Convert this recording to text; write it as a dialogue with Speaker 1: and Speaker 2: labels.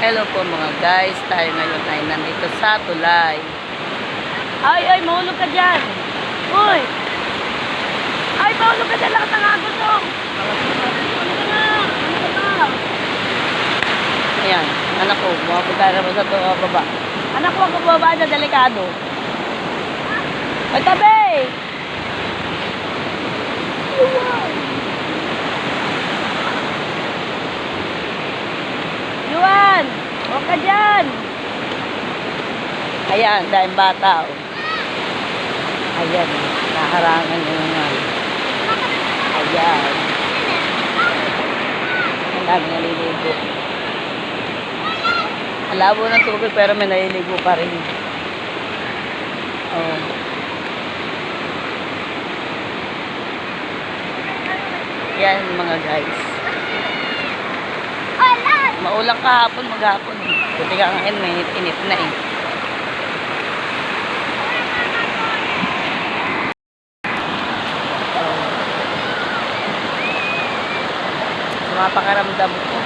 Speaker 1: Hello po mga guys, tayo ngayon ay nandito sa tulay. Ay, mahulog ka dyan. Uy! Ay, mahulog ka dyan, lakas ng agos oh. Ayan, anak ko, bumapunta naman sa baba. Anak ko, ang baba na, delikado. Ay, tabi! Yuan! Huwag ka dyan! Ayan, dahil bata. Oh. Ayan, naharangan nyo naman. Ayan. Ang dami naliligo. Ang labo ng tubig pero may naliligo pa rin. Oh. Yan mga guys. Maulang kahapon, maghapon. Buti ka ngayon, may init na eh. Mapakaramdam ko.